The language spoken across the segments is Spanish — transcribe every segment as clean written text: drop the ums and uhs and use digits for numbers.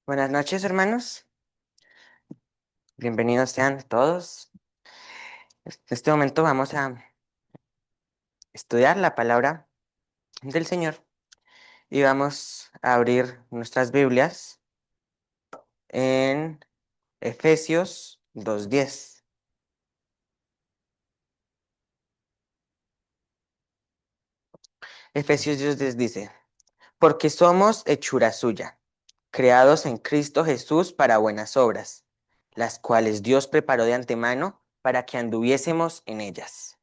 Buenas noches, hermanos. Bienvenidos sean todos. En este momento vamos a estudiar la palabra del Señor y vamos a abrir nuestras Biblias en Efesios 2:10. Efesios 2:10 dice, porque somos hechura suya, creados en Cristo Jesús para buenas obras, las cuales Dios preparó de antemano para que anduviésemos en ellas.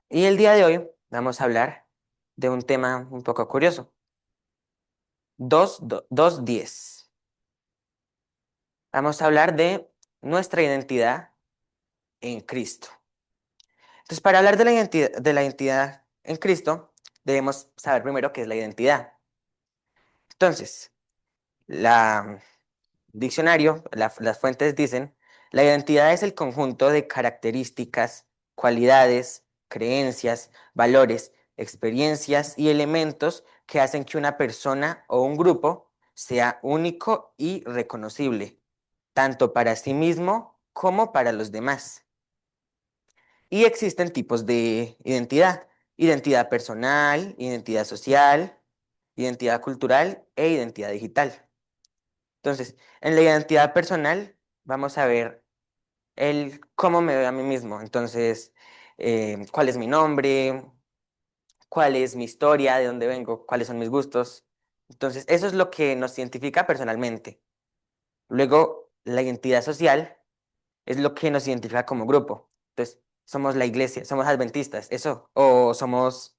Y el día de hoy vamos a hablar de un tema un poco curioso. 2:10. Vamos a hablar de nuestra identidad en Cristo. Entonces, para hablar de la identidad en Cristo, debemos saber primero qué es la identidad. Entonces, la diccionario, las fuentes dicen, la identidad es el conjunto de características, cualidades, creencias, valores, experiencias y elementos que hacen que una persona o un grupo sea único y reconocible, tanto para sí mismo como para los demás. Y existen tipos de identidad: identidad personal, identidad social, identidad cultural e identidad digital. Entonces, en la identidad personal vamos a ver el cómo me veo a mí mismo. Entonces, cuál es mi nombre, cuál es mi historia, de dónde vengo, cuáles son mis gustos. Entonces, eso es lo que nos identifica personalmente. Luego, la identidad social es lo que nos identifica como grupo. Entonces, somos la iglesia, somos adventistas, eso, o somos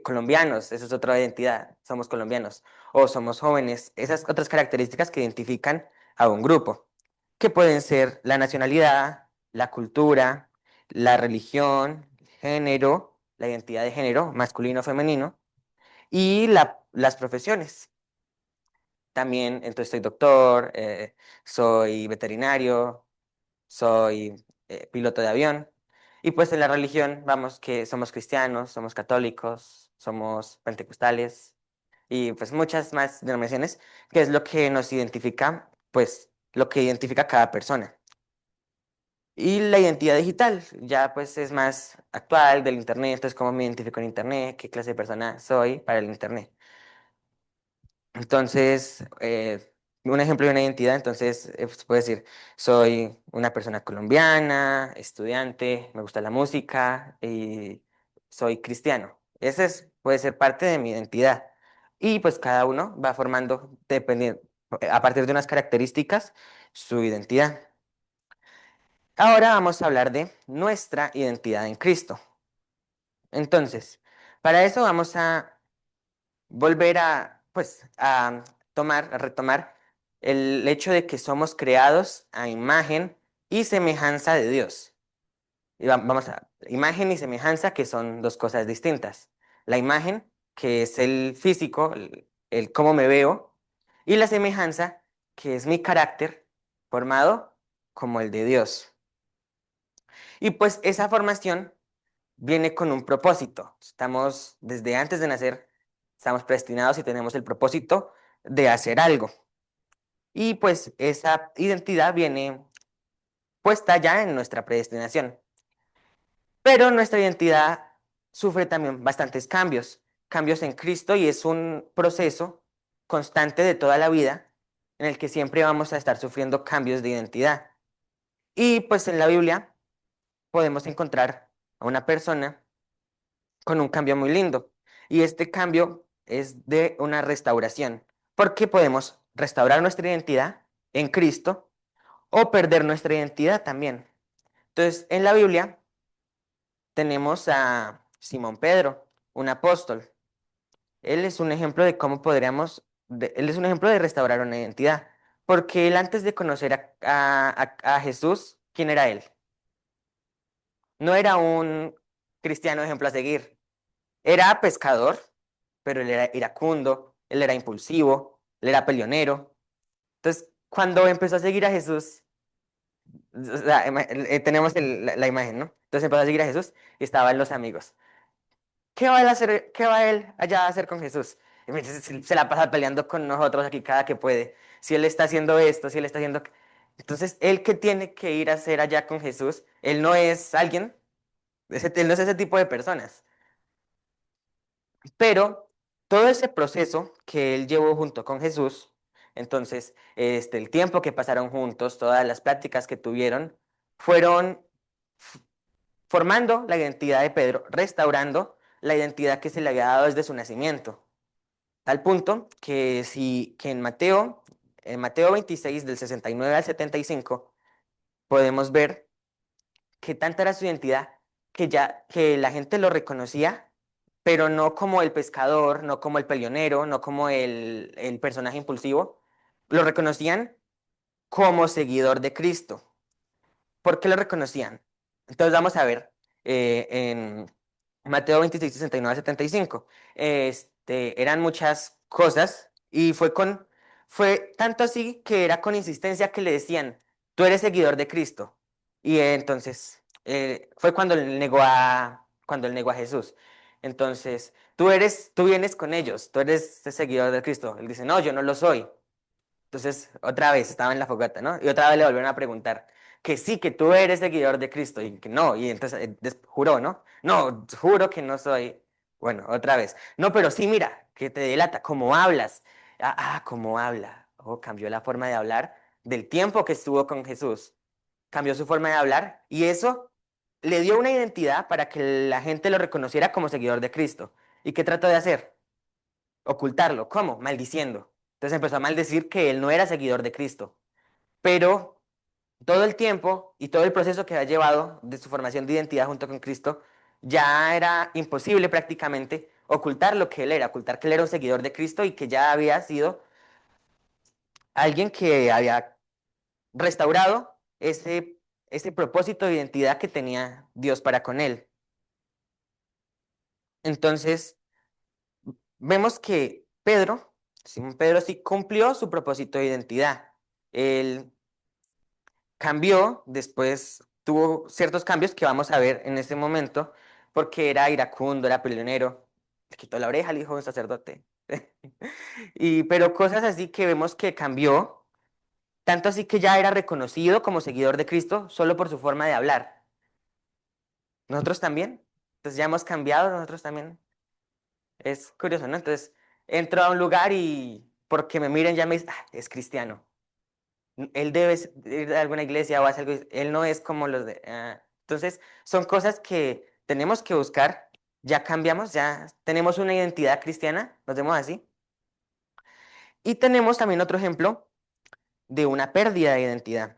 colombianos, esa es otra identidad, somos colombianos, o somos jóvenes, esas otras características que identifican a un grupo, que pueden ser la nacionalidad, la cultura, la religión, el género, la identidad de género, masculino o femenino, y las profesiones. También, entonces, soy doctor, soy veterinario, soy piloto de avión. Y pues en la religión, vamos, que somos cristianos, somos católicos, somos pentecostales y pues muchas más denominaciones, que es lo que nos identifica, pues lo que identifica a cada persona. Y la identidad digital, ya pues es más actual del Internet, entonces cómo me identifico en Internet, qué clase de persona soy para el Internet. Entonces, un ejemplo de una identidad, entonces, pues, puedo decir, soy una persona colombiana, estudiante, me gusta la música y soy cristiano. Puede ser parte de mi identidad. Y pues cada uno va formando, dependiendo, a partir de unas características, su identidad. Ahora vamos a hablar de nuestra identidad en Cristo. Entonces, para eso vamos a volver pues, a retomar el hecho de que somos creados a imagen y semejanza de Dios. Y vamos a imagen y semejanza, que son dos cosas distintas. La imagen, que es el físico, el cómo me veo, y la semejanza, que es mi carácter formado como el de Dios. Y pues esa formación viene con un propósito. Estamos, desde antes de nacer, estamos predestinados y tenemos el propósito de hacer algo. Y pues esa identidad viene puesta ya en nuestra predestinación. Pero nuestra identidad sufre también bastantes cambios, cambios en Cristo, y es un proceso constante de toda la vida en el que siempre vamos a estar sufriendo cambios de identidad. Y pues en la Biblia podemos encontrar a una persona con un cambio muy lindo. Y este cambio es de una restauración, porque podemos restaurar nuestra identidad en Cristo o perder nuestra identidad también. Entonces, en la Biblia tenemos a Simón Pedro, un apóstol. Él es un ejemplo de cómo él es un ejemplo de restaurar una identidad, porque él, antes de conocer a Jesús, ¿quién era él? No era un cristiano ejemplo a seguir. Era pescador, pero él era iracundo, él era impulsivo, él era peleonero. Entonces, cuando empezó a seguir a Jesús, o sea, tenemos la imagen, ¿no? Entonces empezó a seguir a Jesús y estaban los amigos. ¿Qué va él allá a hacer con Jesús? se la pasa peleando con nosotros aquí cada que puede. Si él está haciendo esto, si él está haciendo... Entonces, él que tiene que ir a hacer allá con Jesús, él no es alguien, él no es ese tipo de personas. Pero todo ese proceso que él llevó junto con Jesús, entonces, el tiempo que pasaron juntos, todas las pláticas que tuvieron, fueron formando la identidad de Pedro, restaurando la identidad que se le había dado desde su nacimiento. Tal punto que, que en Mateo 26, del 69 al 75, podemos ver que tanta era su identidad que la gente lo reconocía, pero no como el pescador, no como el peleonero, no como el personaje impulsivo, lo reconocían como seguidor de Cristo. ¿Por qué lo reconocían? Entonces vamos a ver en Mateo 26, 69 a 75. Eran muchas cosas y fue tanto así que era con insistencia que le decían, tú eres seguidor de Cristo. Y entonces fue cuando él negó a Jesús. Entonces, tú vienes con ellos, tú eres seguidor de Cristo. Él dice, no, yo no lo soy. Entonces, otra vez estaba en la fogata, ¿no? Y otra vez le volvieron a preguntar que sí, que tú eres seguidor de Cristo y que no. Y entonces juró, ¿no? No, juro que no soy. Bueno, otra vez. No, pero sí, mira, que te delata, cómo hablas. Cómo habla. Oh, cambió la forma de hablar del tiempo que estuvo con Jesús. Cambió su forma de hablar y eso le dio una identidad para que la gente lo reconociera como seguidor de Cristo. ¿Y qué trató de hacer? Ocultarlo. ¿Cómo? Maldiciendo. Entonces empezó a maldecir que él no era seguidor de Cristo. Pero todo el tiempo y todo el proceso que ha llevado de su formación de identidad junto con Cristo, ya era imposible prácticamente ocultar lo que él era, ocultar que él era un seguidor de Cristo y que ya había sido alguien que había restaurado ese propósito de identidad que tenía Dios para con él. Entonces, vemos que Simón Pedro sí cumplió su propósito de identidad. Él cambió, después tuvo ciertos cambios que vamos a ver en este momento, porque era iracundo, era peleonero, le quitó la oreja al hijo de un sacerdote. Pero cosas así que vemos que cambió, tanto así que ya era reconocido como seguidor de Cristo solo por su forma de hablar. Nosotros también, entonces ya hemos cambiado, nosotros también. Es curioso, ¿no? Entonces entro a un lugar y porque me miren ya me dicen, es cristiano. Él debe ir a alguna iglesia o hacer algo, él no es como los de... Entonces, son cosas que tenemos que buscar, ya cambiamos, ya tenemos una identidad cristiana, nos vemos así. Y tenemos también otro ejemplo de una pérdida de identidad.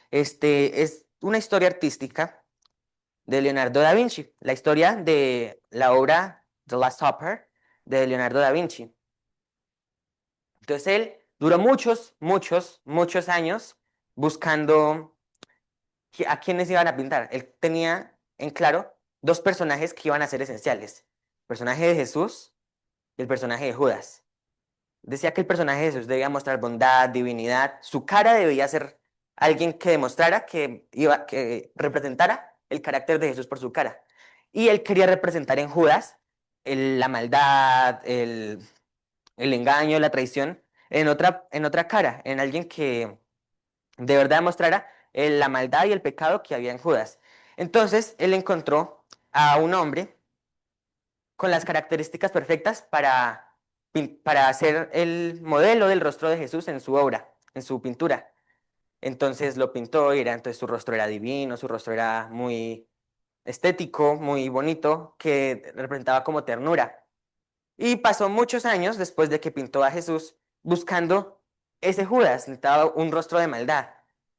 Es una historia artística de Leonardo da Vinci, la historia de la obra The Last Supper de Leonardo da Vinci. Entonces él duró muchos años buscando a quiénes iban a pintar. Él tenía en claro dos personajes que iban a ser esenciales. El personaje de Jesús y el personaje de Judas. Decía que el personaje de Jesús debía mostrar bondad, divinidad. Su cara debía ser alguien que demostrara que representara el carácter de Jesús por su cara. Y él quería representar en Judas la maldad, el engaño, la traición, en otra cara, en alguien que de verdad mostrara la maldad y el pecado que había en Judas. Entonces él encontró a un hombre con las características perfectas para hacer el modelo del rostro de Jesús en su obra, en su pintura. Entonces lo pintó y entonces su rostro era divino, su rostro era muy estético, muy bonito, que representaba como ternura. Y pasó muchos años después de que pintó a Jesús buscando ese Judas, necesitaba un rostro de maldad.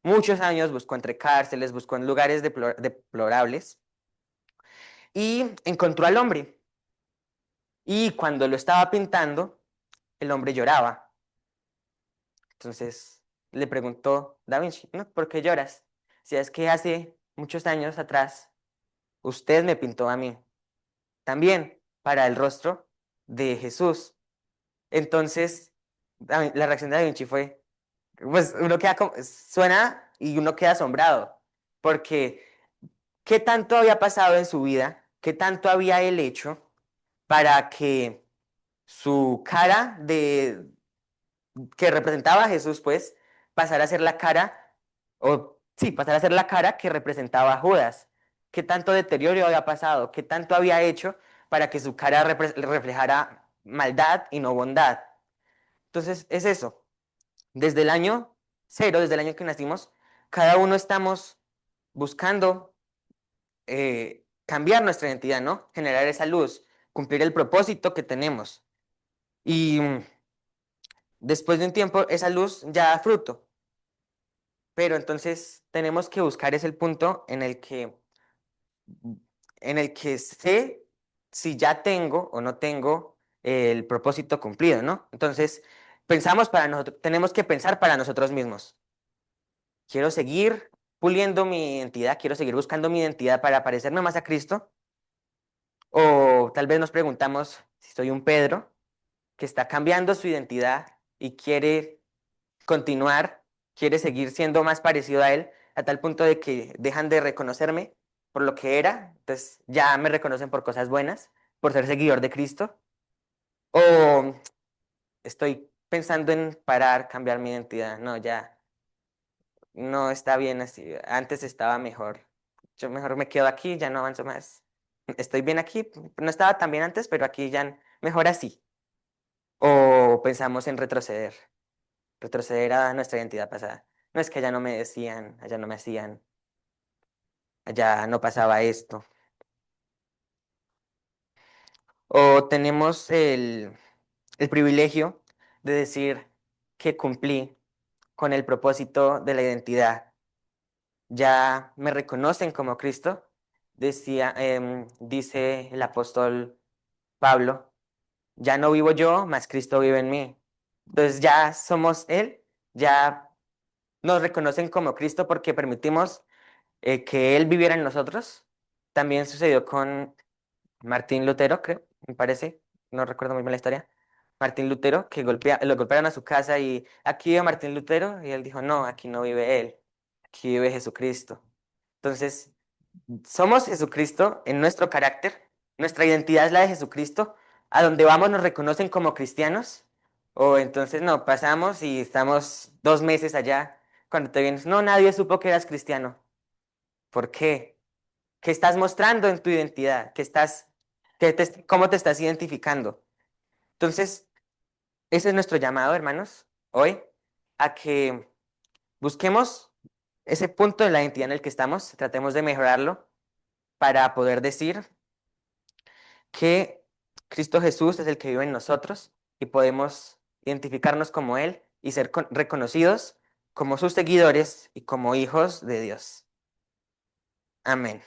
Muchos años buscó entre cárceles, buscó en lugares deplorables y encontró al hombre. Y cuando lo estaba pintando, el hombre lloraba. Entonces le preguntó Da Vinci, ¿no? ¿Por qué lloras? Si es que hace muchos años atrás usted me pintó a mí, también para el rostro de Jesús. Entonces la reacción de Da Vinci fue, pues uno queda suena y uno queda asombrado, porque ¿qué tanto había pasado en su vida? ¿Qué tanto había él hecho para que su cara que representaba a Jesús, pues, pasara a ser la cara, o sí, pasara a ser la cara que representaba a Judas. ¿Qué tanto deterioro había pasado? ¿Qué tanto había hecho para que su cara reflejara maldad y no bondad? Entonces, es eso. Desde el año cero, desde el año que nacimos, cada uno estamos buscando cambiar nuestra identidad, ¿no? Generar esa luz, cumplir el propósito que tenemos. Y después de un tiempo, esa luz ya da fruto. Pero entonces tenemos que buscar ese punto en el que sé si ya tengo o no tengo el propósito cumplido, ¿no? Entonces, pensamos para nosotros, tenemos que pensar para nosotros mismos. Quiero seguir puliendo mi identidad, quiero seguir buscando mi identidad para parecerme más a Cristo. O tal vez nos preguntamos si soy un Pedro que está cambiando su identidad y quiere continuar, quiere seguir siendo más parecido a él, a tal punto de que dejan de reconocerme por lo que era, entonces ya me reconocen por cosas buenas, por ser seguidor de Cristo. O estoy pensando en parar, cambiar mi identidad. No, ya no está bien así. Antes estaba mejor. Yo mejor me quedo aquí, ya no avanzo más. Estoy bien aquí, no estaba tan bien antes, pero aquí ya mejor así. O pensamos en retroceder a nuestra identidad pasada. No es que allá no me decían, allá no me hacían, allá no pasaba esto. O tenemos el privilegio de decir que cumplí con el propósito de la identidad. Ya me reconocen como Cristo, dice el apóstol Pablo, ya no vivo yo, mas Cristo vive en mí. Entonces ya somos Él, ya nos reconocen como Cristo porque permitimos que Él viviera en nosotros. También sucedió con Martín Lutero, creo, me parece, no recuerdo muy bien la historia. Martín Lutero, que lo golpearon a su casa y aquí vive Martín Lutero, y él dijo, no, aquí no vive él, aquí vive Jesucristo. Entonces, somos Jesucristo en nuestro carácter, nuestra identidad es la de Jesucristo, a donde vamos nos reconocen como cristianos, o entonces no, pasamos y estamos 2 meses allá, cuando te vienes, no, nadie supo que eras cristiano. ¿Por qué? ¿Qué estás mostrando en tu identidad? ¿Cómo te estás identificando? Entonces, ese es nuestro llamado, hermanos, hoy, a que busquemos ese punto de la identidad en el que estamos, tratemos de mejorarlo para poder decir que Cristo Jesús es el que vive en nosotros y podemos identificarnos como Él y ser reconocidos como sus seguidores y como hijos de Dios. Amén.